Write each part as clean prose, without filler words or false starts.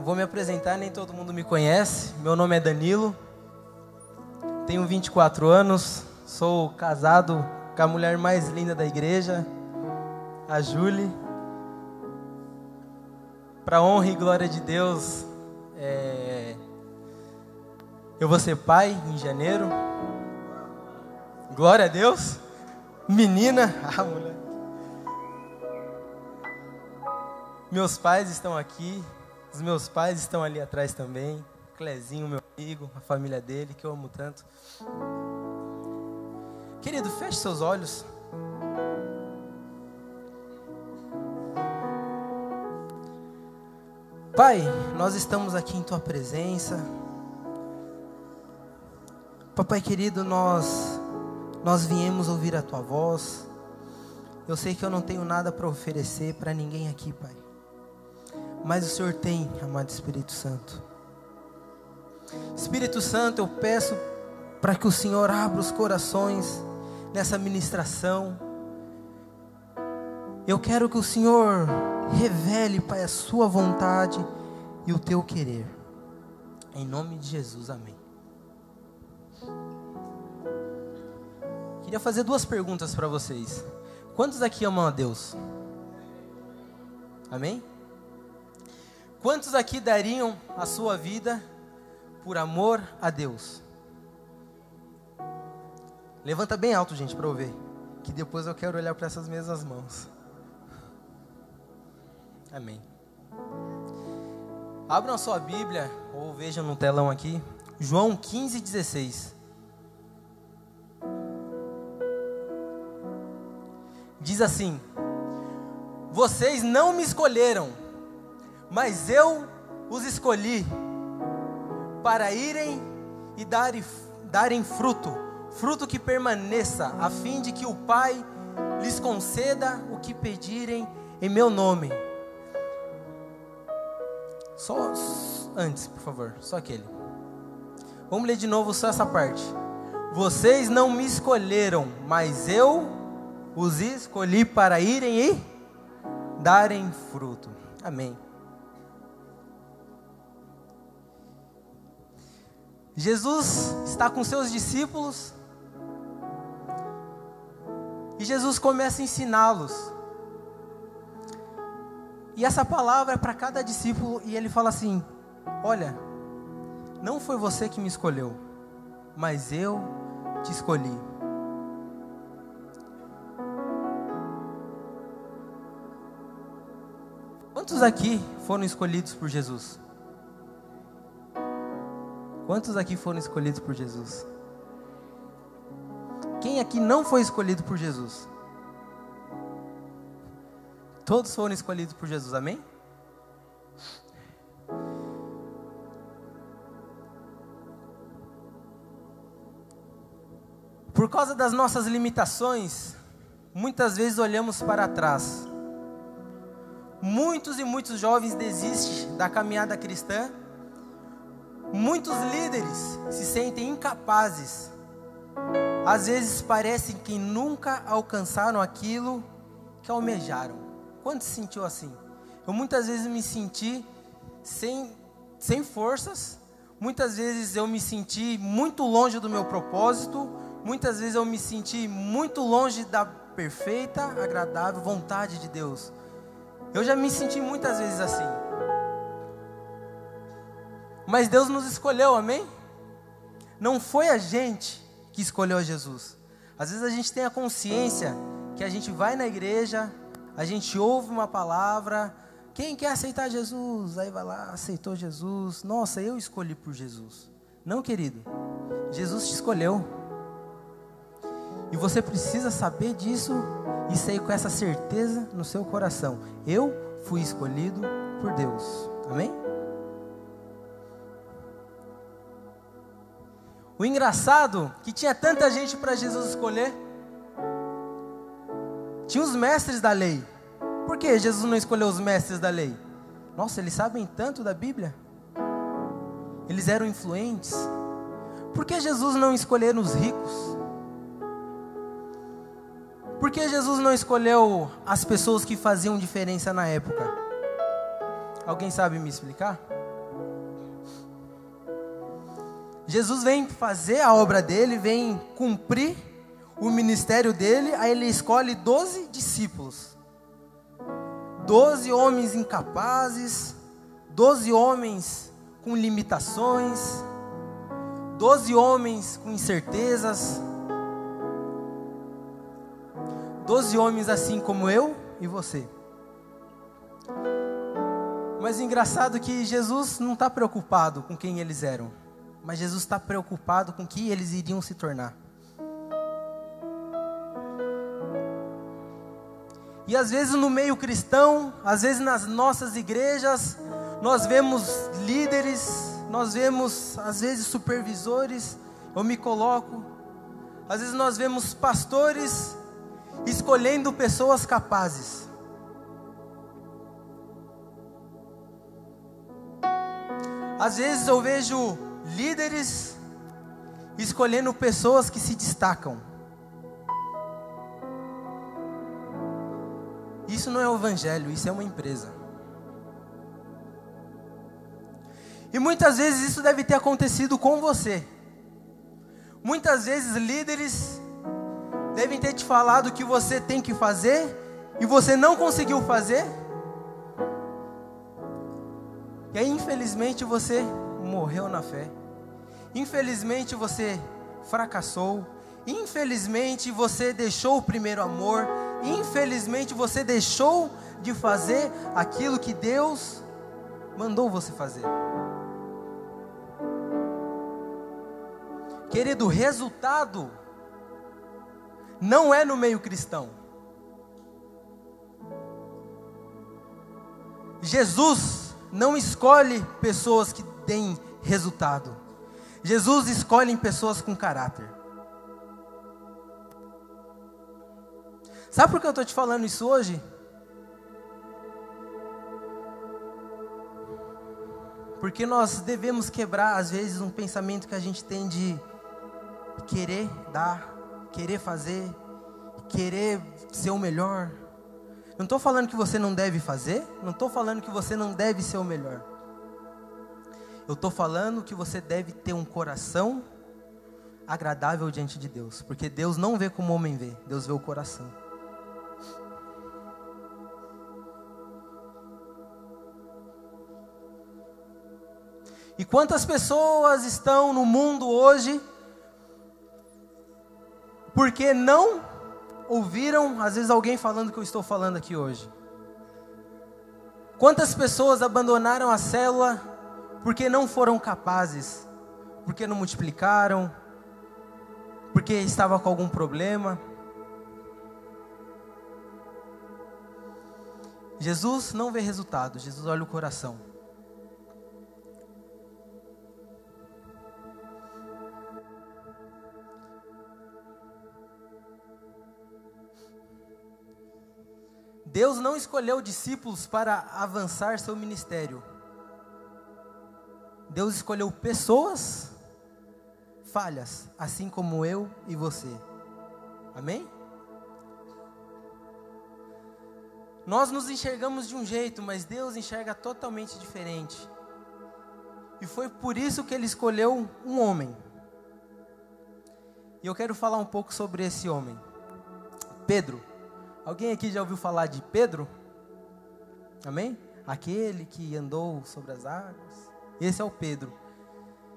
vou me apresentar, nem todo mundo me conhece. Meu nome é Danilo, tenho 24 anos, sou casado com a mulher mais linda da igreja, a Júlia. Para honra e glória de Deus, eu vou ser pai em janeiro. Glória a Deus. Menina, mulher. Meus pais estão aqui, os meus pais estão ali atrás também. Clezinho, meu amigo, a família dele, que eu amo tanto. Querido, feche seus olhos. Pai, nós estamos aqui em Tua presença. Papai querido, nós viemos ouvir a Tua voz. Eu sei que eu não tenho nada para oferecer para ninguém aqui, Pai. Mas o Senhor tem, amado Espírito Santo. Espírito Santo, eu peço para que o Senhor abra os corações nessa ministração. Eu quero que o Senhor revele, Pai, a Sua vontade e o Teu querer. Em nome de Jesus, amém. Queria fazer 2 perguntas para vocês. Quantos aqui amam a Deus? Amém? Quantos aqui dariam a sua vida por amor a Deus? Levanta bem alto, gente, para eu ver. Que depois eu quero olhar para essas mesmas mãos. Amém. Abram a sua Bíblia, ou vejam no telão aqui, João 15:16. Diz assim: vocês não me escolheram, mas eu os escolhi, para irem e darem fruto, fruto que permaneça, a fim de que o Pai lhes conceda o que pedirem em meu nome. Só antes, por favor, só aquele. Vamos ler de novo só essa parte. Vocês não me escolheram, mas eu os escolhi para irem e darem fruto. Amém. Jesus está com seus discípulos e Jesus começa a ensiná-los. E essa palavra é para cada discípulo e ele fala assim: olha, não foi você que me escolheu, mas eu te escolhi. Quantos aqui foram escolhidos por Jesus? Quantos aqui foram escolhidos por Jesus? Quem aqui não foi escolhido por Jesus? Todos foram escolhidos por Jesus, amém? Por causa das nossas limitações, muitas vezes olhamos para trás. Muitos e muitos jovens desistem da caminhada cristã. Muitos líderes se sentem incapazes. Às vezes parecem que nunca alcançaram aquilo que almejaram. Quando se sentiu assim? Eu muitas vezes me senti sem forças. Muitas vezes eu me senti muito longe do meu propósito. Muitas vezes eu me senti muito longe da perfeita, agradável vontade de Deus. Eu já me senti muitas vezes assim. Mas Deus nos escolheu, amém? Não foi a gente que escolheu Jesus. Às vezes a gente tem a consciência que a gente vai na igreja, a gente ouve uma palavra, quem quer aceitar Jesus? Aí vai lá, aceitou Jesus. Nossa, eu escolhi por Jesus. Não, querido, Jesus te escolheu. E você precisa saber disso e sair com essa certeza no seu coração. Eu fui escolhido por Deus. Amém? O engraçado que tinha tanta gente para Jesus escolher. Tinha os mestres da lei. Por que Jesus não escolheu os mestres da lei? Nossa, eles sabem tanto da Bíblia. Eles eram influentes. Por que Jesus não escolheu os ricos? Por que Jesus não escolheu as pessoas que faziam diferença na época? Alguém sabe me explicar? Jesus vem fazer a obra dele, vem cumprir o ministério dele, aí ele escolhe 12 discípulos. 12 homens incapazes, 12 homens com limitações, 12 homens com incertezas, 12 homens assim como eu e você. Mas o engraçado é que Jesus não está preocupado com quem eles eram, mas Jesus está preocupado com o que eles iriam se tornar. E às vezes no meio cristão, às vezes nas nossas igrejas, nós vemos líderes, nós vemos às vezes supervisores, eu me coloco, às vezes nós vemos pastores escolhendo pessoas capazes. Às vezes eu vejo líderes escolhendo pessoas que se destacam. Isso não é o evangelho, isso é uma empresa. E muitas vezes isso deve ter acontecido com você. Muitas vezes líderes devem ter te falado o que você tem que fazer e você não conseguiu fazer. E aí infelizmente você morreu na fé. Infelizmente você fracassou. Infelizmente você deixou o primeiro amor. Infelizmente você deixou de fazer aquilo que Deus mandou você fazer. Querido, resultado não é no meio cristão. Jesus não escolhe pessoas que têm resultado. Jesus escolhe pessoas com caráter. Sabe por que eu estou te falando isso hoje? Porque nós devemos quebrar às vezes um pensamento que a gente tem de querer dar, querer fazer, querer ser o melhor. Não estou falando que você não deve fazer, não estou falando que você não deve ser o melhor. Eu estou falando que você deve ter um coração agradável diante de Deus, porque Deus não vê como o homem vê, Deus vê o coração. E quantas pessoas estão no mundo hoje porque não ouviram, às vezes, alguém falando o que eu estou falando aqui hoje? Quantas pessoas abandonaram a célula porque não foram capazes, porque não multiplicaram, porque estava com algum problema? Jesus não vê resultado, Jesus olha o coração. Deus não escolheu discípulos para avançar seu ministério. Deus escolheu pessoas falhas, assim como eu e você. Amém? Nós nos enxergamos de um jeito, mas Deus enxerga totalmente diferente. E foi por isso que Ele escolheu um homem. E eu quero falar um pouco sobre esse homem. Pedro. Alguém aqui já ouviu falar de Pedro? Amém? Aquele que andou sobre as águas. Esse é o Pedro.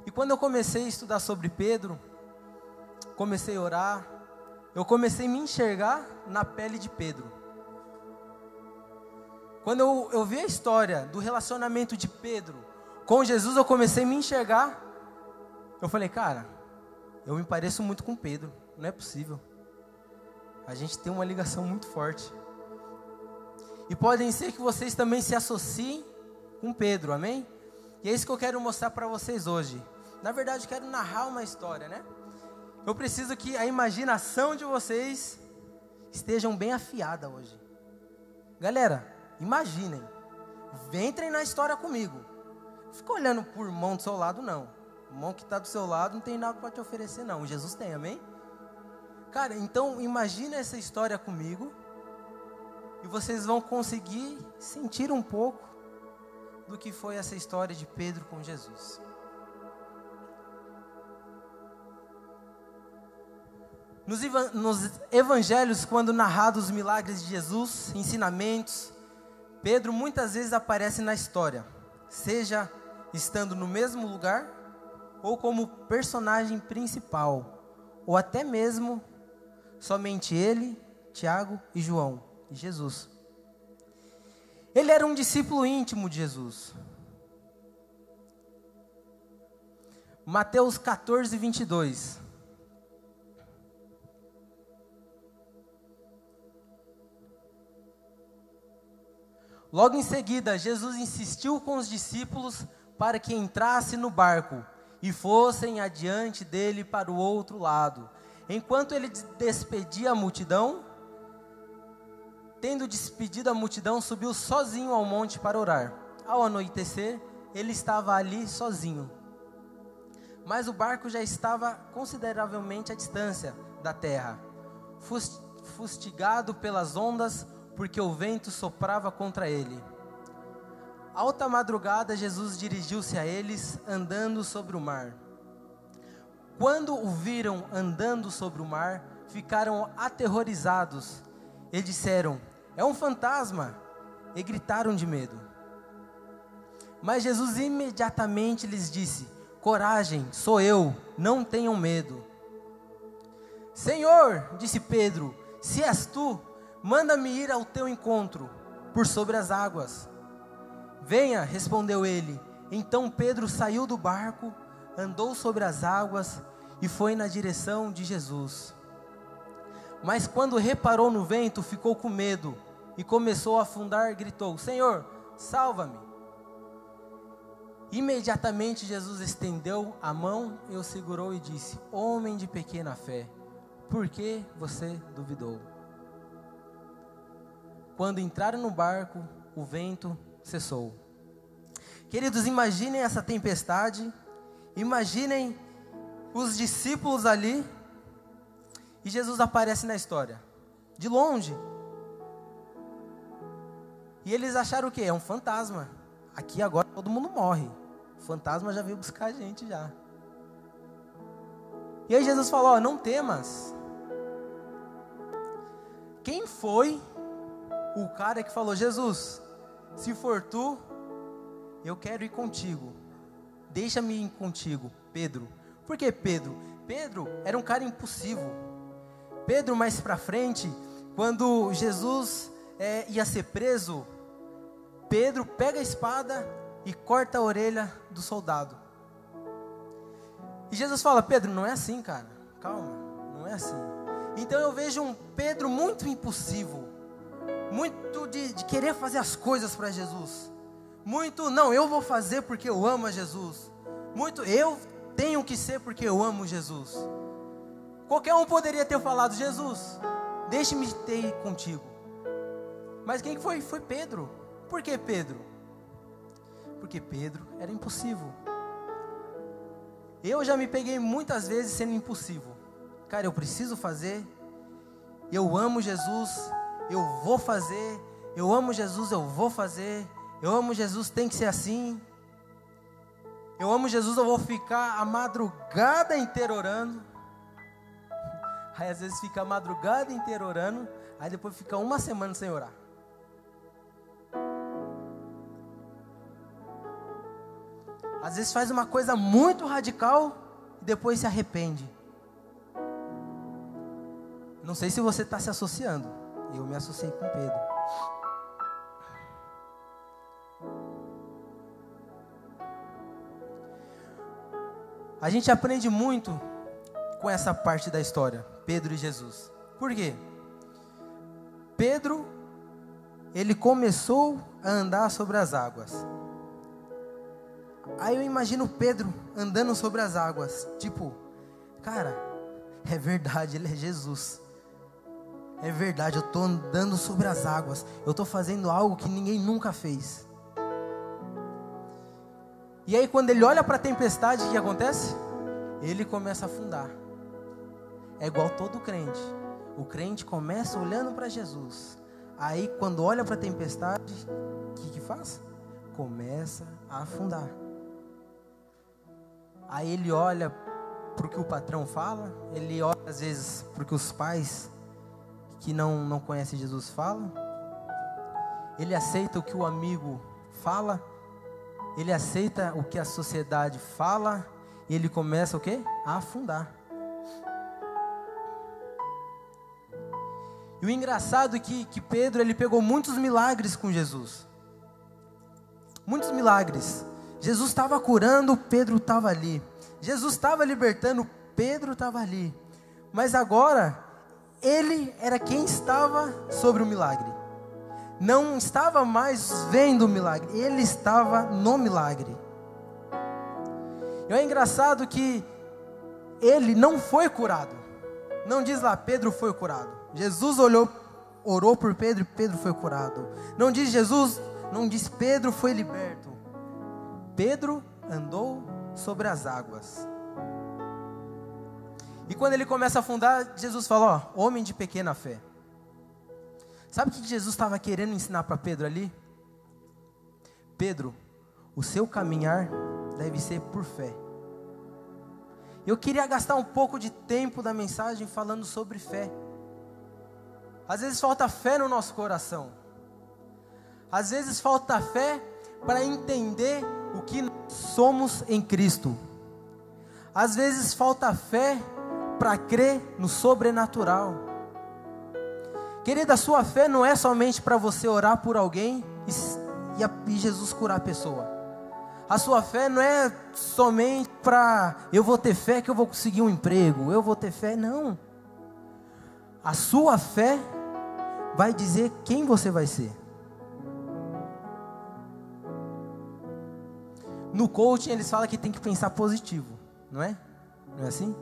E quando eu comecei a estudar sobre Pedro, comecei a orar, eu comecei a me enxergar na pele de Pedro. Quando eu vi a história do relacionamento de Pedro com Jesus, eu comecei a me enxergar. Eu falei, cara, eu me pareço muito com Pedro, não é possível. A gente tem uma ligação muito forte. E podem ser que vocês também se associem com Pedro, amém? E é isso que eu quero mostrar para vocês hoje. Na verdade, eu quero narrar uma história, né? Eu preciso que a imaginação de vocês estejam bem afiada hoje. Galera, imaginem. Entrem na história comigo. Não fica olhando por irmão do seu lado, não. O irmão que está do seu lado não tem nada para te oferecer, não. Jesus tem, amém? Cara, então imagina essa história comigo e vocês vão conseguir sentir um pouco do que foi essa história de Pedro com Jesus. Nos evangelhos, quando narrados os milagres de Jesus, ensinamentos, Pedro muitas vezes aparece na história, seja estando no mesmo lugar, ou como personagem principal, ou até mesmo somente ele, Tiago e João, e Jesus. Ele era um discípulo íntimo de Jesus. Mateus 14, 22. Logo em seguida, Jesus insistiu com os discípulos para que entrasse no barco e fossem adiante dele para o outro lado. Enquanto ele despedia a multidão, tendo despedido a multidão, subiu sozinho ao monte para orar. Ao anoitecer, ele estava ali sozinho. Mas o barco já estava consideravelmente à distância da terra, fustigado pelas ondas, porque o vento soprava contra ele. Alta madrugada, Jesus dirigiu-se a eles, andando sobre o mar. Quando o viram andando sobre o mar, ficaram aterrorizados e disseram: "É um fantasma!" e gritaram de medo. Mas Jesus imediatamente lhes disse: "Coragem, sou eu, não tenham medo." "Senhor," disse Pedro, "se és tu, manda-me ir ao teu encontro, por sobre as águas." "Venha," respondeu ele. Então Pedro saiu do barco, andou sobre as águas e foi na direção de Jesus. Mas quando reparou no vento, ficou com medo e começou a afundar e gritou: "Senhor, salva-me." Imediatamente Jesus estendeu a mão e o segurou e disse: "Homem de pequena fé, por que você duvidou?" Quando entraram no barco, o vento cessou. Queridos, imaginem essa tempestade, imaginem os discípulos ali, e Jesus aparece na história, de longe. E eles acharam o quê? É um fantasma. Aqui agora todo mundo morre. O fantasma já veio buscar a gente já. E aí Jesus falou: "Não temas." Quem foi o cara que falou: "Jesus, se for tu, eu quero ir contigo. Deixa-me ir contigo." Pedro. Por que Pedro? Pedro era um cara impulsivo. Pedro, mais para frente, quando Jesus ia ser preso, Pedro pega a espada e corta a orelha do soldado. E Jesus fala: "Pedro, não é assim, cara. Calma, não é assim." Então eu vejo um Pedro muito impulsivo, muito de querer fazer as coisas para Jesus. Muito, não, eu vou fazer porque eu amo a Jesus. Muito, eu tenho que ser porque eu amo Jesus. Qualquer um poderia ter falado: "Jesus, deixe-me ter contigo." Mas quem foi? Foi Pedro. Por que Pedro? Porque Pedro era impulsivo. Eu já me peguei muitas vezes sendo impulsivo. Cara, eu preciso fazer. Eu amo Jesus, eu vou fazer. Eu amo Jesus, eu vou fazer. Eu amo Jesus, tem que ser assim. Eu amo Jesus, eu vou ficar a madrugada inteira orando. Aí às vezes fica a madrugada inteira orando, aí depois fica uma semana sem orar. Às vezes faz uma coisa muito radical e depois se arrepende. Não sei se você está se associando. Eu me associei com Pedro. A gente aprende muito com essa parte da história, Pedro e Jesus. Por quê? Pedro, ele começou a andar sobre as águas. Aí eu imagino Pedro andando sobre as águas. Tipo, cara, é verdade, ele é Jesus. É verdade, eu estou andando sobre as águas. Eu estou fazendo algo que ninguém nunca fez. E aí quando ele olha para a tempestade, o que acontece? Ele começa a afundar. É igual todo crente. O crente começa olhando para Jesus. Aí quando olha para a tempestade, o que faz? Começa a afundar. Aí ele olha para o que o patrão fala, ele ora às vezes para o que os pais que não conhecem Jesus falam, ele aceita o que o amigo fala, ele aceita o que a sociedade fala, e ele começa o quê? A afundar. E o engraçado é que Pedro, ele pegou muitos milagres com Jesus. Muitos milagres. Jesus estava curando, Pedro estava ali. Jesus estava libertando, Pedro estava ali. Mas agora, ele era quem estava sobre o milagre. Não estava mais vendo o milagre, ele estava no milagre. E é engraçado que ele não foi curado. Não diz lá, Pedro foi curado. Jesus orou por Pedro e Pedro foi curado. Não diz Pedro foi liberto. Pedro andou sobre as águas. E quando ele começa a afundar, Jesus fala, homem de pequena fé. Sabe o que Jesus estava querendo ensinar para Pedro ali? Pedro, o seu caminhar deve ser por fé. Eu queria gastar um pouco de tempo da mensagem falando sobre fé. Às vezes falta fé no nosso coração. Às vezes falta fé para entender o que somos em Cristo. Às vezes falta fé para crer no sobrenatural. Querida, a sua fé não é somente para você orar por alguém e Jesus curar a pessoa. A sua fé não é somente para eu vou ter fé que eu vou conseguir um emprego, eu vou ter fé, não. A sua fé vai dizer quem você vai ser. No coaching eles falam que tem que pensar positivo, não é? Não é assim?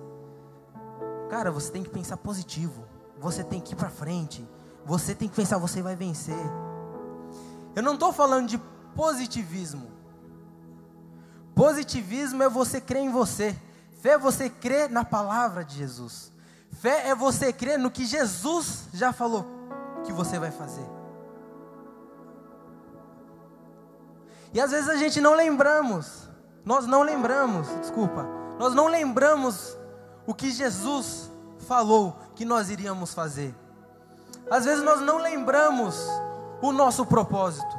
Cara, você tem que pensar positivo. Você tem que ir para frente. Você tem que pensar, você vai vencer. Eu não estou falando de positivismo. Positivismo é você crer em você. Fé é você crer na palavra de Jesus. Fé é você crer no que Jesus já falou que você vai fazer. E às vezes a gente não lembramos. Nós não lembramos o que Jesus falou que nós iríamos fazer. Às vezes nós não lembramos o nosso propósito.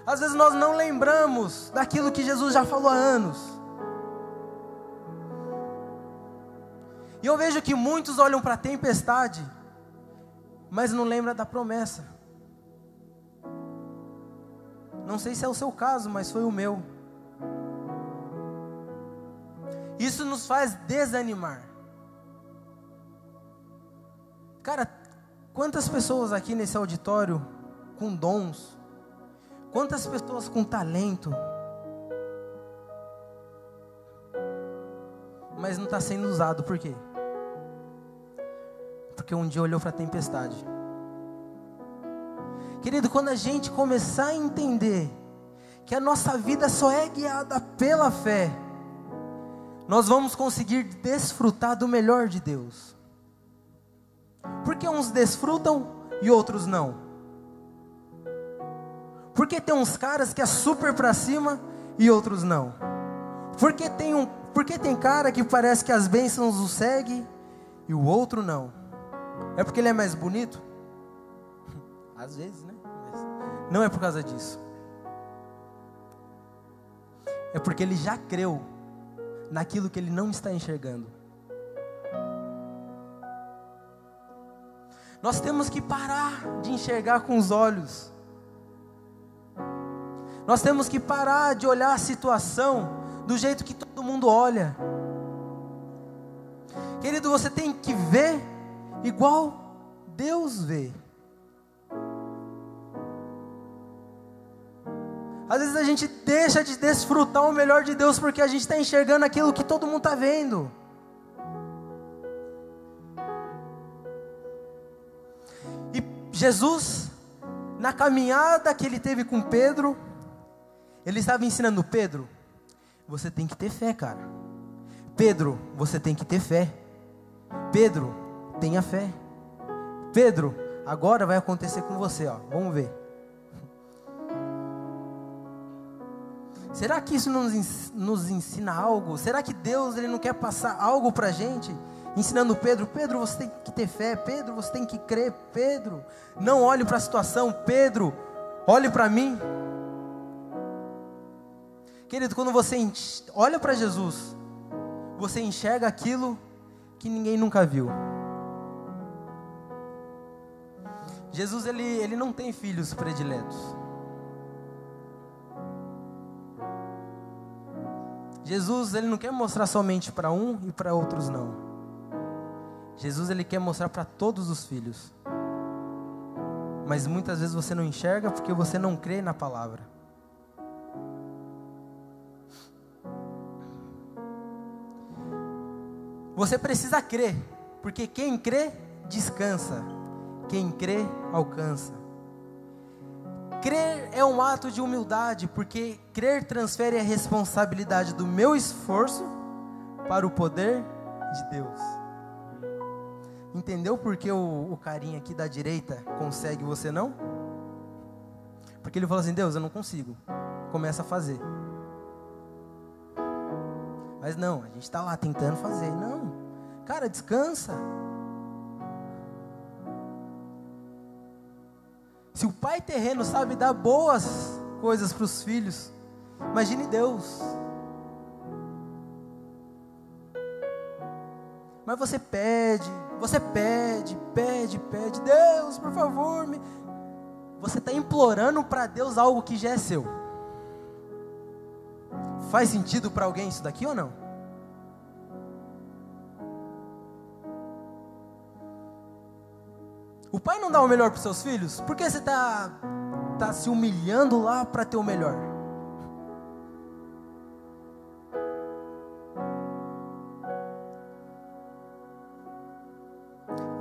Às vezes nós não lembramos daquilo que Jesus já falou há anos. E eu vejo que muitos olham para a tempestade, mas não lembram da promessa. Não sei se é o seu caso, mas foi o meu. Isso nos faz desanimar. Cara, quantas pessoas aqui nesse auditório com dons, quantas pessoas com talento, mas não está sendo usado, por quê? Porque um dia olhou para a tempestade. Querido, quando a gente começar a entender que a nossa vida só é guiada pela fé, nós vamos conseguir desfrutar do melhor de Deus. Porque uns desfrutam e outros não? Porque tem uns caras que é super pra cima e outros não? Porque tem cara que parece que as bênçãos o seguem e o outro não? É porque ele é mais bonito? Às vezes, né? Mas não é por causa disso. É porque ele já creu naquilo que ele não está enxergando. Nós temos que parar de enxergar com os olhos. Nós temos que parar de olhar a situação do jeito que todo mundo olha. Querido, você tem que ver igual Deus vê. Às vezes a gente deixa de desfrutar o melhor de Deus porque a gente está enxergando aquilo que todo mundo está vendo. E Jesus, na caminhada que ele teve com Pedro, ele estava ensinando: Pedro, você tem que ter fé, cara. Pedro, você tem que ter fé. Pedro, tenha fé. Pedro, agora vai acontecer com você, ó. Vamos ver. Será que isso nos ensina algo? Será que Deus ele não quer passar algo para a gente? Ensinando Pedro, Pedro, você tem que ter fé, Pedro, você tem que crer, Pedro, não olhe para a situação, Pedro, olhe para mim. Querido, quando você olha para Jesus, você enxerga aquilo que ninguém nunca viu. Jesus, ele não tem filhos prediletos. Jesus, ele não quer mostrar somente para um e para outros não. Jesus, ele quer mostrar para todos os filhos. Mas muitas vezes você não enxerga porque você não crê na palavra. Você precisa crer, porque quem crê, descansa. Quem crê, alcança. Crer é um ato de humildade, porque crer transfere a responsabilidade do meu esforço para o poder de Deus. Entendeu por que o carinha aqui da direita consegue e você não? Porque ele falou assim, Deus, eu não consigo. Começa a fazer. Mas não, a gente está lá tentando fazer. Não, cara, descansa. Se o pai terreno sabe dar boas coisas para os filhos, imagine Deus. Mas você pede, Deus, por favor, você está implorando para Deus algo que já é seu. Faz sentido para alguém isso daqui ou não? O pai não dá o melhor para os seus filhos? Por que você está se humilhando lá para ter o melhor?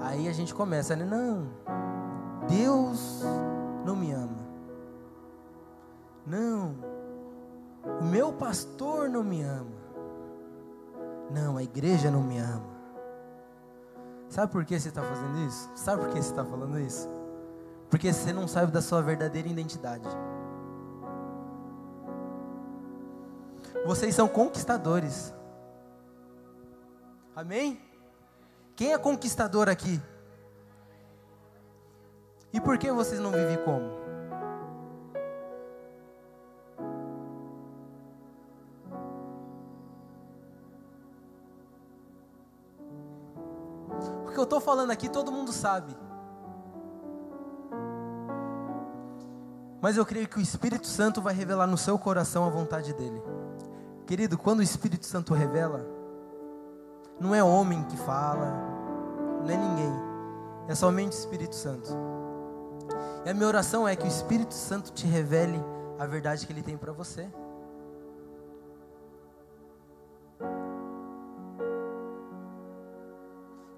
Aí a gente começa, né? Não, Deus não me ama. Não, o meu pastor não me ama. Não, a igreja não me ama. Sabe por que você está fazendo isso? Sabe por que você está falando isso? Porque você não sabe da sua verdadeira identidade. Vocês são conquistadores. Amém? Quem é conquistador aqui? E por que vocês não vivem como? O que eu estou falando aqui todo mundo sabe. Mas eu creio que o Espírito Santo vai revelar no seu coração a vontade dele. Querido, quando o Espírito Santo revela, não é homem que fala, não é ninguém, é somente o Espírito Santo. E a minha oração é que o Espírito Santo te revele a verdade que ele tem para você.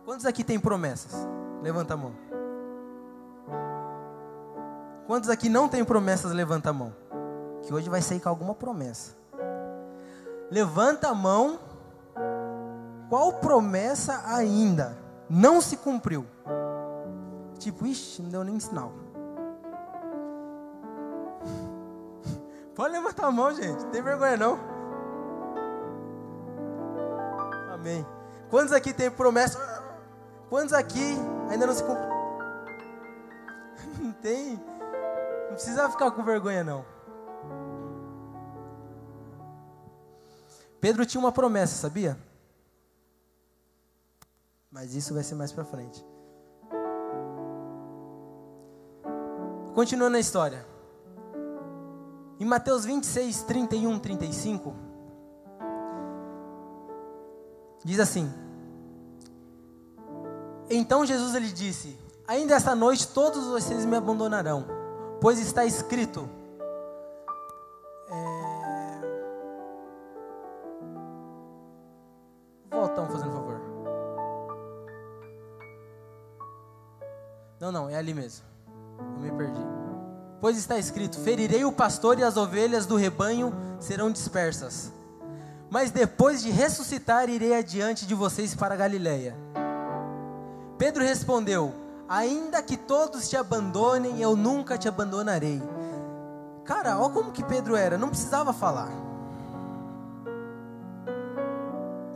Quantos aqui tem promessas? Levanta a mão. Quantos aqui não tem promessas? Levanta a mão. Que hoje vai sair com alguma promessa. Levanta a mão. Qual promessa ainda não se cumpriu? Tipo, ixi, não deu nem sinal. Pode levantar a mão, gente. Não tem vergonha não. Amém. Quantos aqui tem promessa? Quantos aqui ainda não se cumpriu? Não tem. Não precisa ficar com vergonha não. Pedro tinha uma promessa, sabia? Mas isso vai ser mais pra frente. Continuando a história. Em Mateus 26, 31, 35. Diz assim. Então Jesus ele disse: ainda esta noite todos vocês me abandonarão, pois está escrito. Voltão, fazendo favor. Não, é ali mesmo. Eu me perdi. Pois está escrito: ferirei o pastor e as ovelhas do rebanho serão dispersas. Mas depois de ressuscitar, irei adiante de vocês para a Galileia. Pedro respondeu: ainda que todos te abandonem, eu nunca te abandonarei. Cara, olha como que Pedro era, não precisava falar.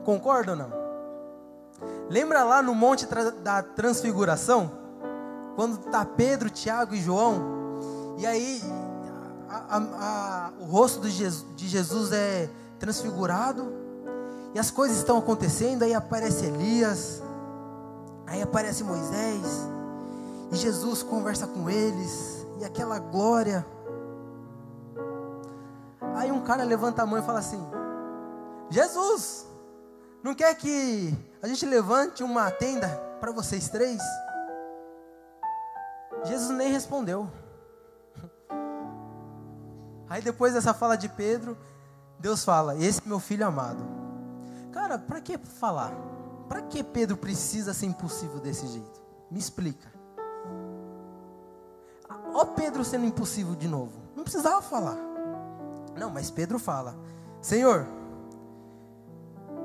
Concorda ou não? Lembra lá no Monte da Transfiguração? Quando está Pedro, Tiago e João, e aí o rosto de Jesus é transfigurado, e as coisas estão acontecendo, aí aparece Elias, aí aparece Moisés, e Jesus conversa com eles, e aquela glória. Aí um cara levanta a mão e fala assim: Jesus, não quer que a gente levante uma tenda para vocês três? Jesus nem respondeu. Aí depois dessa fala de Pedro, Deus fala: esse é meu filho amado. Cara, para que falar? Para que Pedro precisa ser impossível desse jeito? Me explica. Ó Pedro sendo impossível de novo. Não precisava falar. Não, mas Pedro fala: Senhor,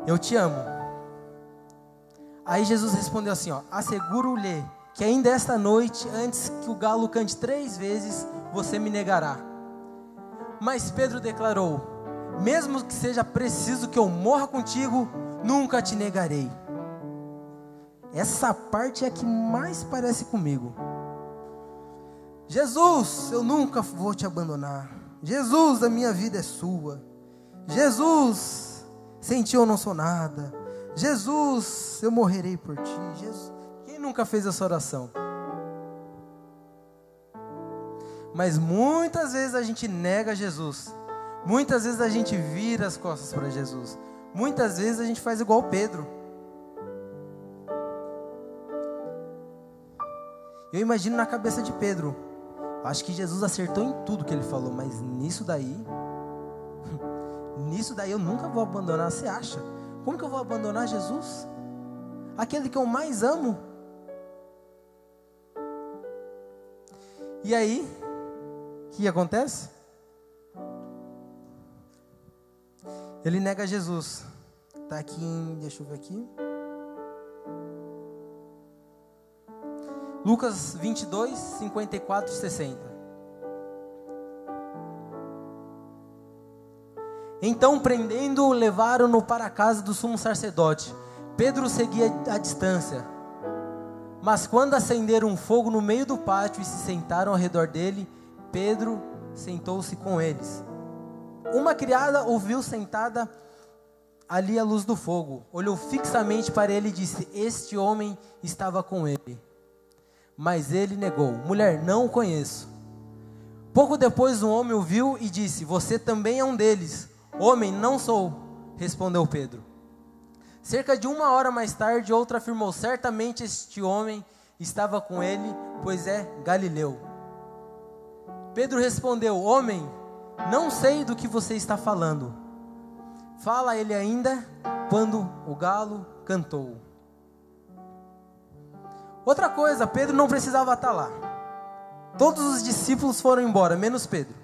eu te amo. Aí Jesus respondeu assim, ó: asseguro-lhe que ainda esta noite, antes que o galo cante 3 vezes, você me negará. Mas Pedro declarou: mesmo que seja preciso que eu morra contigo, nunca te negarei. Essa parte é a que mais parece comigo. Jesus, eu nunca vou te abandonar. Jesus, a minha vida é sua. Jesus, sem ti eu não sou nada. Jesus, eu morrerei por ti. Jesus, quem nunca fez essa oração? Mas muitas vezes a gente nega Jesus. Muitas vezes a gente vira as costas para Jesus. Muitas vezes a gente faz igual Pedro. Eu imagino na cabeça de Pedro: acho que Jesus acertou em tudo que ele falou, mas nisso daí eu nunca vou abandonar. Você acha? Como que eu vou abandonar Jesus? Aquele que eu mais amo. E aí, o que acontece? Ele nega Jesus. Está aqui em, deixa eu ver aqui, Lucas 22, 54 e 60. Então, prendendo-o, levaram-no para a casa do sumo sacerdote. Pedro seguia à distância. Mas quando acenderam um fogo no meio do pátio e se sentaram ao redor dele, Pedro sentou-se com eles. Uma criada o viu sentada ali à luz do fogo. Olhou fixamente para ele e disse: este homem estava com ele. Mas ele negou: mulher, não o conheço. Pouco depois um homem o viu e disse: você também é um deles. Homem, não sou, respondeu Pedro. Cerca de 1 hora mais tarde, outro afirmou: certamente este homem estava com ele, pois é galileu. Pedro respondeu: homem, não sei do que você está falando. Fala ele ainda quando o galo cantou. Outra coisa, Pedro não precisava estar lá. Todos os discípulos foram embora, menos Pedro.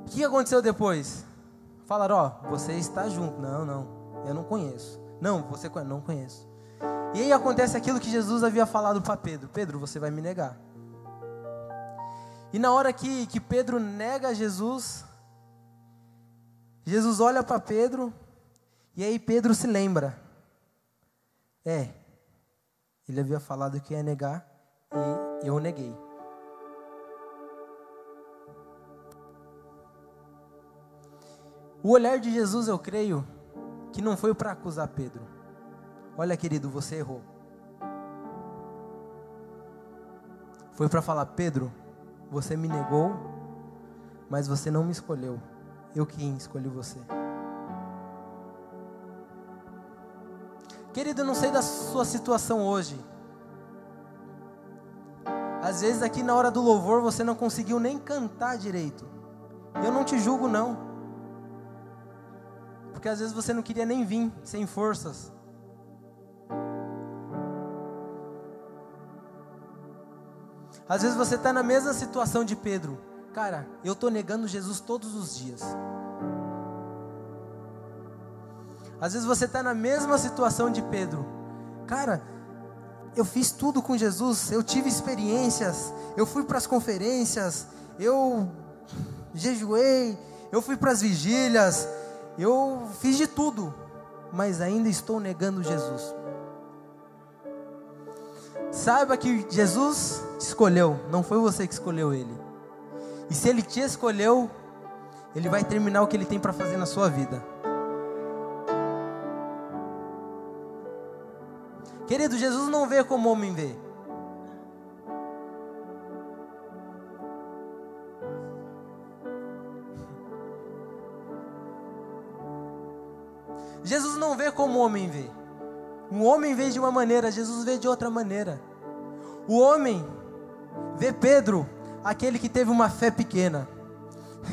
O que aconteceu depois? Falaram: ó, você está junto. Não, eu não conheço. Não, você conhece? Não conheço. E aí acontece aquilo que Jesus havia falado para Pedro: Pedro, você vai me negar. E na hora que Pedro nega Jesus, Jesus olha para Pedro, e aí Pedro se lembra: ele havia falado que ia negar, e eu neguei. O olhar de Jesus, eu creio, que não foi para acusar Pedro. Olha, querido, você errou. Foi para falar: Pedro, você me negou, mas você não me escolheu. Eu quem escolhi você. Querido, eu não sei da sua situação hoje. Às vezes aqui na hora do louvor você não conseguiu nem cantar direito. Eu não te julgo não. Porque às vezes você não queria nem vir, sem forças. Às vezes você está na mesma situação de Pedro. Cara, eu estou negando Jesus todos os dias. Às vezes você está na mesma situação de Pedro. Cara, eu fiz tudo com Jesus, eu tive experiências, eu fui para as conferências, eu jejuei, eu fui para as vigílias, eu fiz de tudo, mas ainda estou negando Jesus. Saiba que Jesus te escolheu, não foi você que escolheu Ele. E se Ele te escolheu, Ele vai terminar o que Ele tem para fazer na sua vida. Querido, Jesus não vê como o homem vê. Jesus não vê como o homem vê. O homem vê de uma maneira, Jesus vê de outra maneira. O homem vê Pedro, aquele que teve uma fé pequena.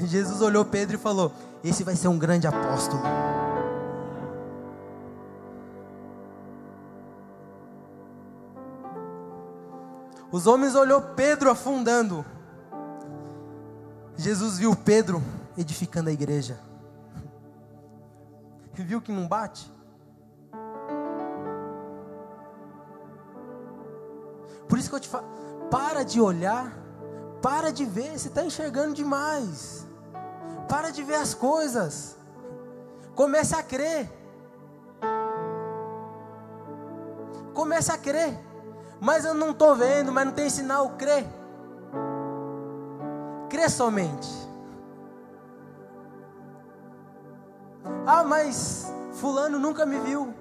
Jesus olhou Pedro e falou: esse vai ser um grande apóstolo. Os homens olhou Pedro afundando. Jesus viu Pedro edificando a igreja. Viu que não bate? Por isso que eu te falo, para de olhar, para de ver, você está enxergando demais. Para de ver as coisas. Comece a crer. Comece a crer. Mas eu não estou vendo, mas não tem sinal, crê. Crê somente. Ah, mas fulano nunca me viu.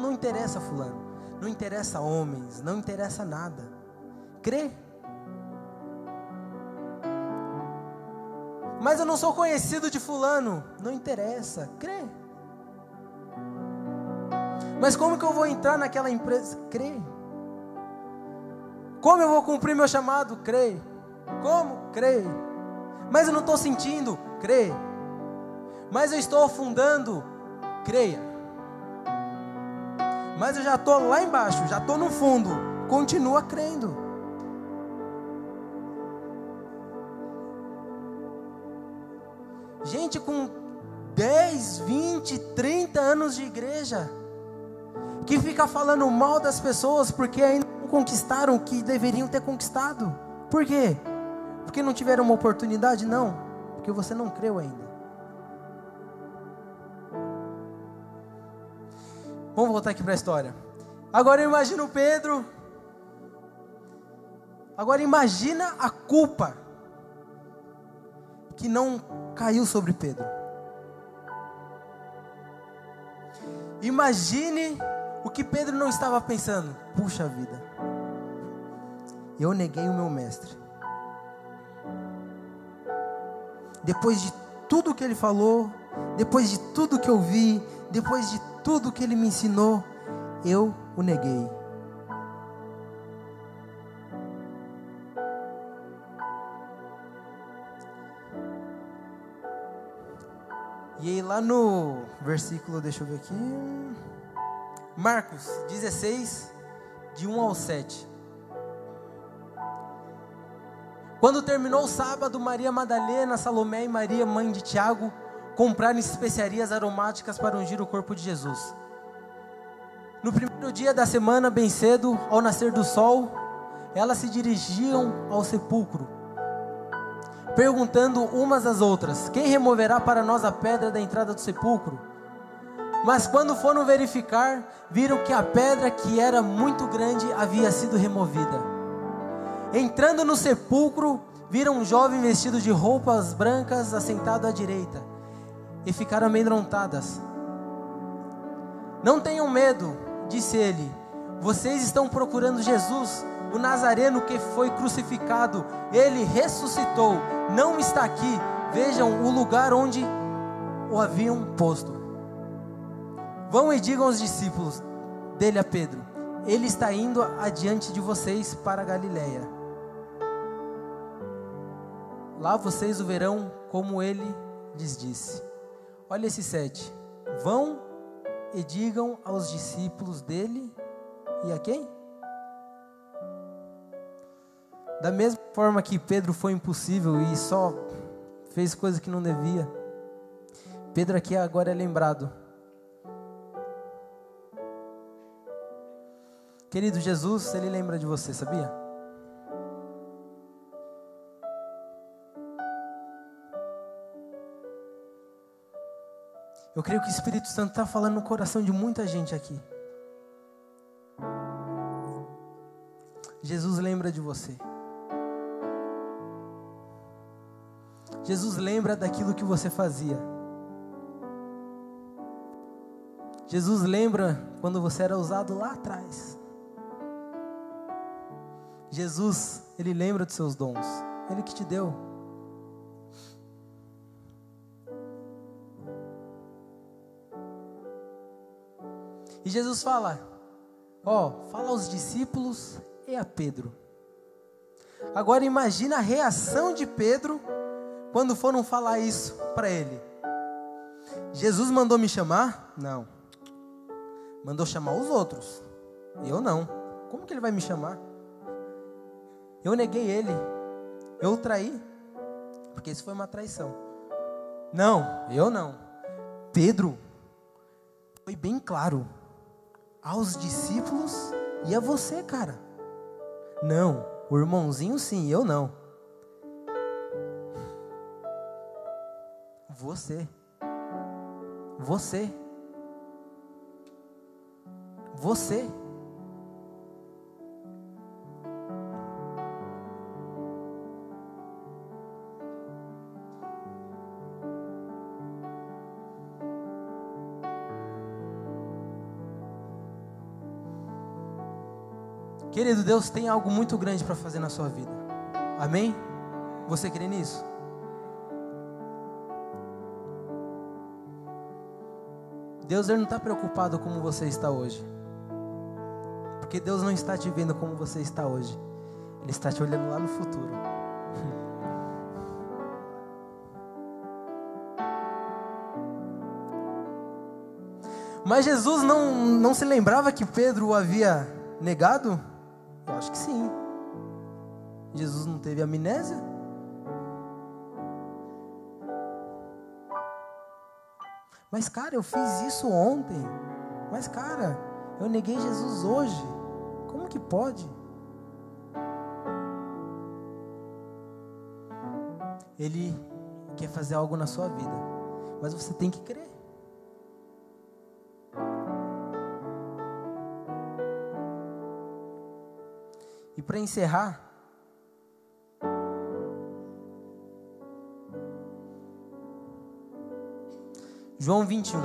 Não interessa fulano. Não interessa homens, não interessa nada. Crê. Mas eu não sou conhecido de fulano. Não interessa, crê. Mas como que eu vou entrar naquela empresa? Crê. Como eu vou cumprir meu chamado? Crê. Como? Crê. Mas eu não estou sentindo? Crê. Mas eu estou afundando? Creia. Mas eu já estou lá embaixo, já estou no fundo. Continua crendo. Gente com 10, 20, 30 anos de igreja, que fica falando mal das pessoas porque ainda não conquistaram o que deveriam ter conquistado. Por quê? Porque não tiveram uma oportunidade? Não, porque você não creu ainda. Vamos voltar aqui para a história. Agora eu imagino Pedro. Agora imagina a culpa que não caiu sobre Pedro. Imagine o que Pedro não estava pensando. Puxa vida, eu neguei o meu mestre. Depois de tudo que ele falou, depois de tudo que eu vi, depois de tudo que ele me ensinou, eu o neguei. E aí lá no versículo, deixa eu ver aqui, Marcos 16, de 1 ao 7. Quando terminou o sábado, Maria Madalena, Salomé e Maria, mãe de Tiago, compraram especiarias aromáticas para ungir o corpo de Jesus. No primeiro dia da semana, bem cedo, ao nascer do sol, elas se dirigiam ao sepulcro, perguntando umas às outras: quem removerá para nós a pedra da entrada do sepulcro? Mas quando foram verificar, viram que a pedra, que era muito grande, havia sido removida. Entrando no sepulcro, viram um jovem vestido de roupas brancas assentado à direita, e ficaram amedrontadas. Não tenham medo, disse ele. Vocês estão procurando Jesus, o Nazareno que foi crucificado. Ele ressuscitou, não está aqui. Vejam o lugar onde o haviam posto. Vão e digam aos discípulos dele a Pedro: ele está indo adiante de vocês para a Galileia. Lá vocês o verão como ele lhes disse. Olha esse 7. Vão e digam aos discípulos dele e a quem? Da mesma forma que Pedro foi impossível e só fez coisas que não devia, Pedro aqui agora é lembrado. Querido, Jesus, Ele lembra de você, sabia? Eu creio que o Espírito Santo está falando no coração de muita gente aqui. Jesus lembra de você. Jesus lembra daquilo que você fazia. Jesus lembra quando você era usado lá atrás. Jesus, Ele lembra dos seus dons. Ele que te deu. E Jesus fala, fala aos discípulos e a Pedro. Agora imagina a reação de Pedro quando foram falar isso para ele. Jesus mandou me chamar? Não. Mandou chamar os outros. Eu não. Como que ele vai me chamar? Eu neguei ele. Eu o traí. Porque isso foi uma traição. Não, eu não. Pedro foi bem claro. Aos discípulos e a você, cara. Não, o irmãozinho sim, eu não. Você. Querido, Deus tem algo muito grande para fazer na sua vida. Amém? Você crê nisso? Deus, Ele não está preocupado como você está hoje. Porque Deus não está te vendo como você está hoje. Ele está te olhando lá no futuro. Mas Jesus não se lembrava que Pedro o havia negado? Eu acho que sim. Jesus não teve amnésia? Mas cara, eu fiz isso ontem. Mas cara, eu neguei Jesus hoje. Como que pode? Ele quer fazer algo na sua vida, mas você tem que crer. E para encerrar, João 21.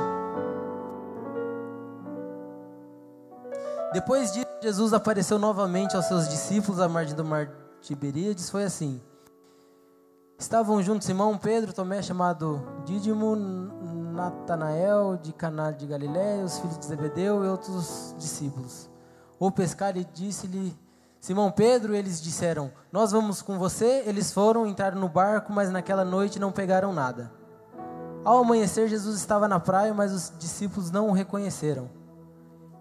Depois disso, Jesus apareceu novamente aos seus discípulos à margem do mar Tiberíades. Foi assim: estavam juntos Simão, Pedro, Tomé, chamado Dídimo, Natanael, de Caná de Galiléia, os filhos de Zebedeu e outros discípulos. O pescar, e disse-lhe Simão Pedro, eles disseram: nós vamos com você. Eles foram, entraram no barco, mas naquela noite não pegaram nada. Ao amanhecer, Jesus estava na praia, mas os discípulos não o reconheceram.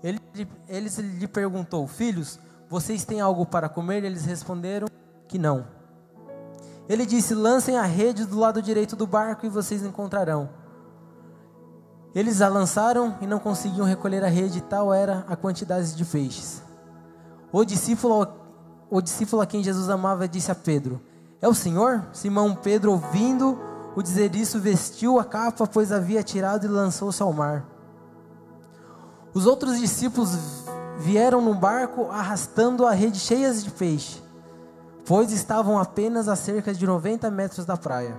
Ele lhe perguntou: filhos, vocês têm algo para comer? Eles responderam que não. Ele disse: lancem a rede do lado direito do barco e vocês encontrarão. Eles a lançaram e não conseguiam recolher a rede, tal era a quantidade de peixes. O discípulo a quem Jesus amava disse a Pedro: é o Senhor? Simão Pedro, ouvindo-o dizer isso, vestiu a capa, pois havia tirado, e lançou-se ao mar. Os outros discípulos vieram no barco arrastando a rede cheia de peixe, pois estavam apenas a cerca de 90 metros da praia.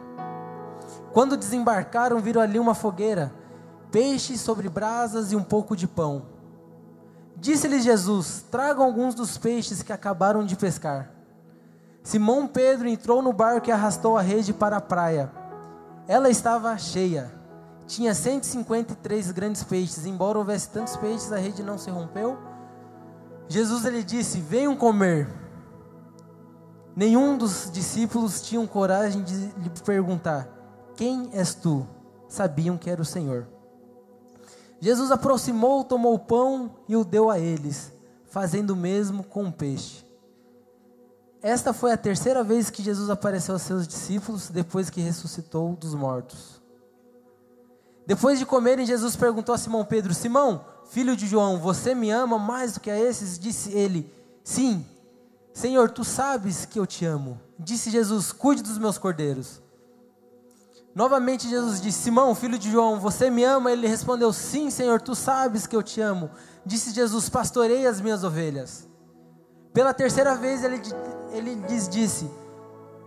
Quando desembarcaram, viram ali uma fogueira, peixes sobre brasas e um pouco de pão. Disse-lhes Jesus: tragam alguns dos peixes que acabaram de pescar. Simão Pedro entrou no barco e arrastou a rede para a praia. Ela estava cheia. Tinha 153 grandes peixes. Embora houvesse tantos peixes, a rede não se rompeu. Jesus lhe disse: venham comer. Nenhum dos discípulos tinha coragem de lhe perguntar: quem és tu? Sabiam que era o Senhor. Jesus aproximou, tomou o pão e o deu a eles, fazendo o mesmo com o peixe. Esta foi a terceira vez que Jesus apareceu aos seus discípulos depois que ressuscitou dos mortos. Depois de comerem, Jesus perguntou a Simão Pedro: Simão, filho de João, você me ama mais do que a esses? Disse ele, sim, Senhor, tu sabes que eu te amo. Disse Jesus, cuide dos meus cordeiros. Novamente Jesus disse, Simão, filho de João, você me ama? Ele respondeu, sim, Senhor, tu sabes que eu te amo. Disse Jesus, pastorei as minhas ovelhas. Pela terceira vez ele disse,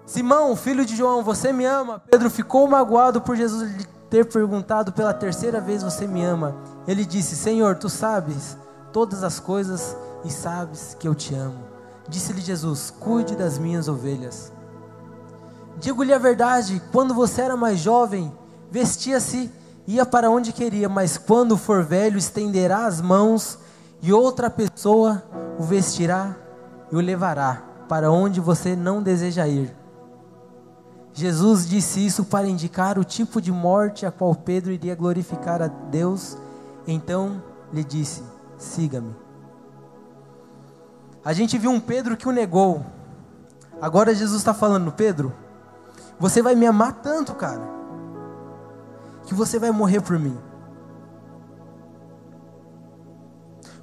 Simão, filho de João, você me ama? Pedro ficou magoado por Jesus lhe ter perguntado pela terceira vez, você me ama? Ele disse, Senhor, tu sabes todas as coisas e sabes que eu te amo. Disse-lhe Jesus, cuide das minhas ovelhas. Digo-lhe a verdade, quando você era mais jovem, vestia-se, ia para onde queria, mas quando for velho, estenderá as mãos e outra pessoa o vestirá e o levará para onde você não deseja ir. Jesus disse isso para indicar o tipo de morte a qual Pedro iria glorificar a Deus. Então lhe disse, siga-me. A gente viu um Pedro que o negou. Agora Jesus está falando, Pedro, você vai me amar tanto, cara, que você vai morrer por mim.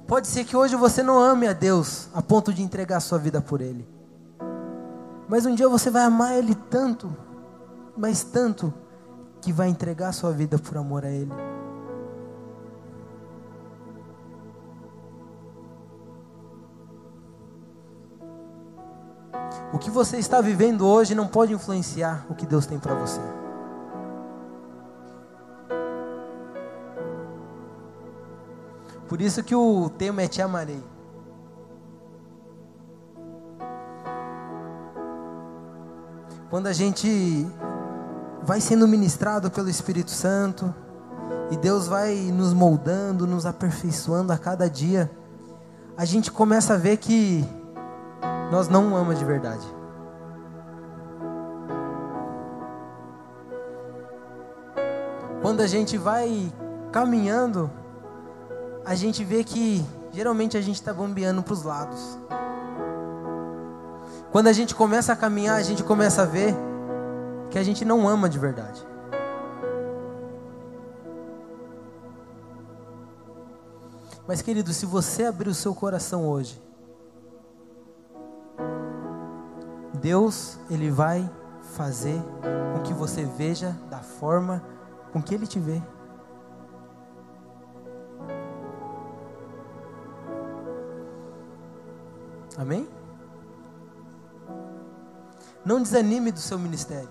Pode ser que hoje você não ame a Deus a ponto de entregar a sua vida por Ele. Mas um dia você vai amar Ele tanto, mas tanto, que vai entregar a sua vida por amor a Ele. O que você está vivendo hoje não pode influenciar o que Deus tem para você. Por isso que o tema é Te Amarei. Quando a gente vai sendo ministrado pelo Espírito Santo, e Deus vai nos moldando, nos aperfeiçoando a cada dia, a gente começa a ver que nós não o amamos de verdade. Quando a gente vai caminhando, a gente vê que geralmente a gente está bombeando para os lados. Quando a gente começa a caminhar, a gente começa a ver que a gente não ama de verdade. Mas querido, se você abrir o seu coração hoje, Deus, Ele vai fazer com que você veja da forma com que Ele te vê. Amém? Não desanime do seu ministério.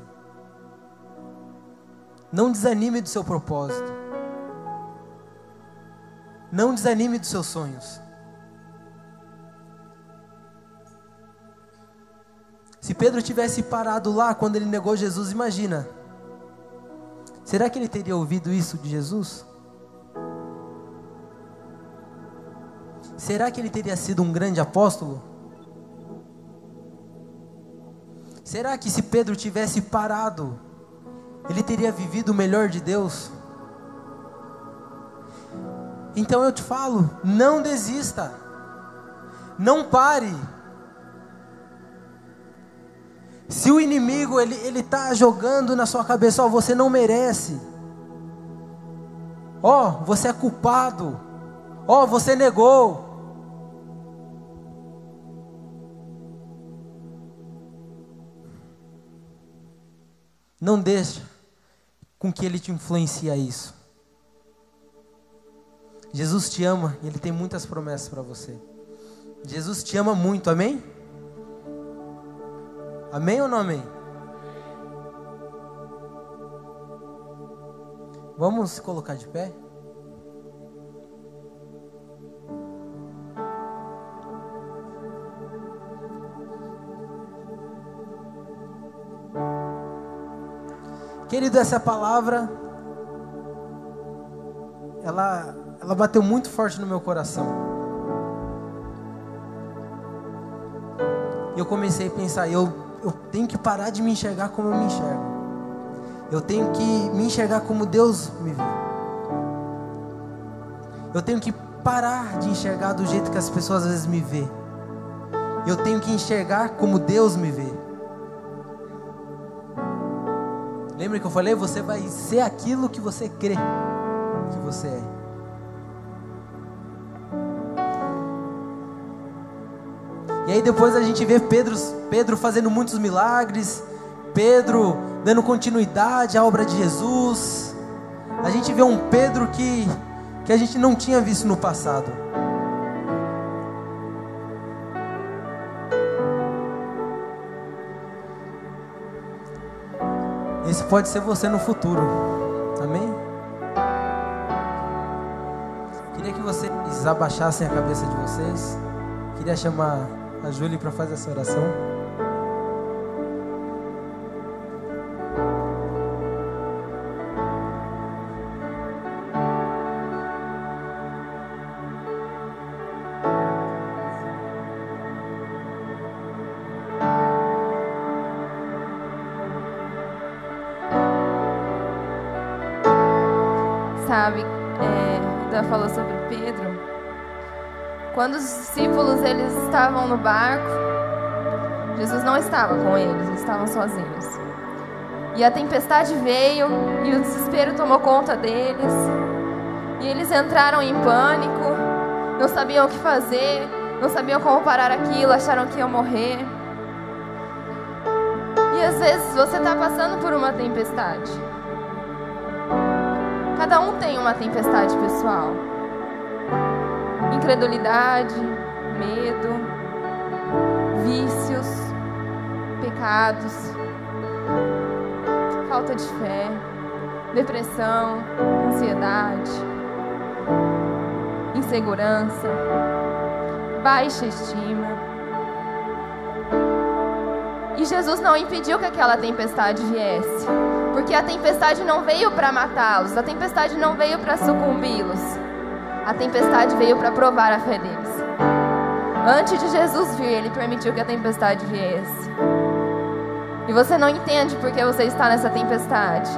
Não desanime do seu propósito. Não desanime dos seus sonhos. Se Pedro tivesse parado lá quando ele negou Jesus, imagina. Será que ele teria ouvido isso de Jesus? Será que ele teria sido um grande apóstolo? Será que se Pedro tivesse parado, ele teria vivido o melhor de Deus? Então eu te falo, não desista. Não pare. Se o inimigo ele está jogando na sua cabeça, ó, você não merece, ó, você é culpado, ó, você negou, não deixa com que ele te influencie a isso. Jesus te ama e Ele tem muitas promessas para você. Jesus te ama muito, amém? Amém ou não amém? Vamos se colocar de pé? Querido, essa palavra, ela bateu muito forte no meu coração. E eu comecei a pensar, eu tenho que parar de me enxergar como eu me enxergo. Eu tenho que me enxergar como Deus me vê. Eu tenho que parar de enxergar do jeito que as pessoas às vezes me vê. Eu tenho que enxergar como Deus me vê. Lembra que eu falei? Você vai ser aquilo que você crê que você é. E aí depois a gente vê Pedro fazendo muitos milagres, Pedro dando continuidade à obra de Jesus. A gente vê um Pedro que a gente não tinha visto no passado. Esse pode ser você no futuro. Amém? Queria que vocês abaixassem a cabeça de vocês. Queria chamar a Júlia para fazer essa oração. Sabe, Dan falou sobre Pedro. Quando os discípulos eles estavam no barco, Jesus não estava com eles, eles estavam sozinhos. E a tempestade veio e o desespero tomou conta deles. E eles entraram em pânico, não sabiam o que fazer, não sabiam como parar aquilo, acharam que iam morrer. E às vezes você está passando por uma tempestade. Cada um tem uma tempestade pessoal. Incredulidade, medo, vícios, pecados, falta de fé, depressão, ansiedade, insegurança, baixa estima. E Jesus não impediu que aquela tempestade viesse, porque a tempestade não veio para matá-los, a tempestade não veio para sucumbi-los, a tempestade veio para provar a fé deles. Antes de Jesus vir, Ele permitiu que a tempestade viesse. E você não entende por que você está nessa tempestade.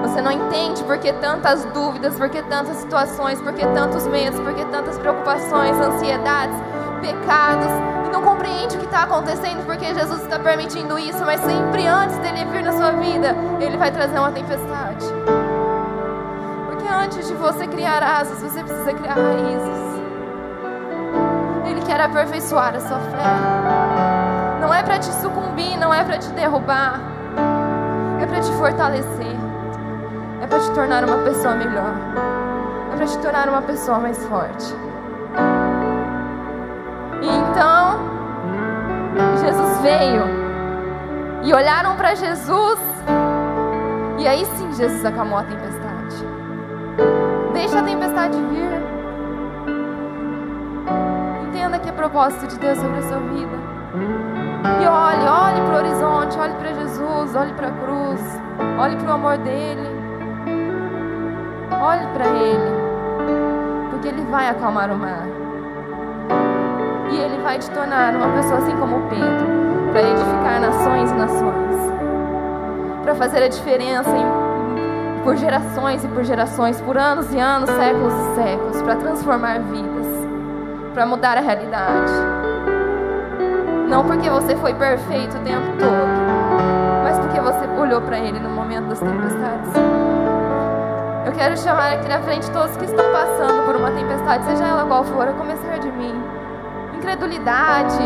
Você não entende por que tantas dúvidas, por que tantas situações, por que tantos medos, por que tantas preocupações, ansiedades, pecados. E não compreende o que está acontecendo, porque Jesus está permitindo isso. Mas sempre antes dele vir na sua vida, Ele vai trazer uma tempestade. Porque antes de você criar asas, você precisa criar raízes. Ele quer aperfeiçoar a sua fé. Não é para te sucumbir, não é para te derrubar. É para te fortalecer. É para te tornar uma pessoa melhor. É para te tornar uma pessoa mais forte. E então, Jesus veio. E olharam para Jesus. E aí sim Jesus acalmou a tempestade. Deixa a tempestade vir. Entenda que é propósito de Deus sobre a sua vida. E olhe para o horizonte, olhe para Jesus, olhe para a cruz, olhe para o amor dele. Olhe para Ele, porque Ele vai acalmar o mar. E Ele vai te tornar uma pessoa assim como Pedro, para edificar nações e nações, para fazer a diferença por gerações e por gerações, por anos e anos, séculos e séculos, para transformar vidas, para mudar a realidade. Não porque você foi perfeito o tempo todo, mas porque você olhou para Ele no momento das tempestades. Eu quero chamar aqui na frente todos que estão passando por uma tempestade, seja ela qual for, a começar de mim. Incredulidade,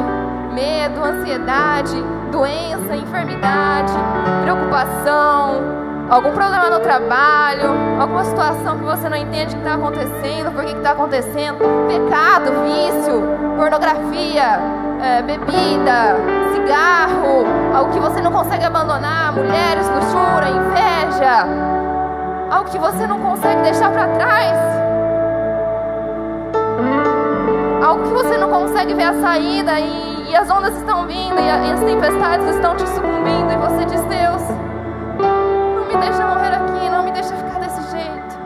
medo, ansiedade, doença, enfermidade, preocupação, algum problema no trabalho, alguma situação que você não entende o que está acontecendo, por que está acontecendo, pecado, vício, pornografia, bebida, cigarro, algo que você não consegue abandonar, mulheres, luxúria, inveja, algo que você não consegue deixar para trás, algo que você não consegue ver a saída e as ondas estão vindo e as tempestades estão te sucumbindo e você diz: Deus, não me deixa morrer aqui, não me deixa ficar desse jeito,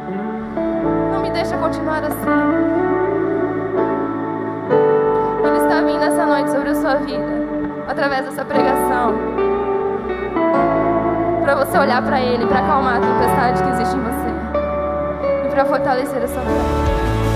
não me deixa continuar assim. Ele está vindo essa noite sobre a sua vida, através dessa pregação, para você olhar para Ele, para acalmar a tempestade que existe em você e para fortalecer a sua fé.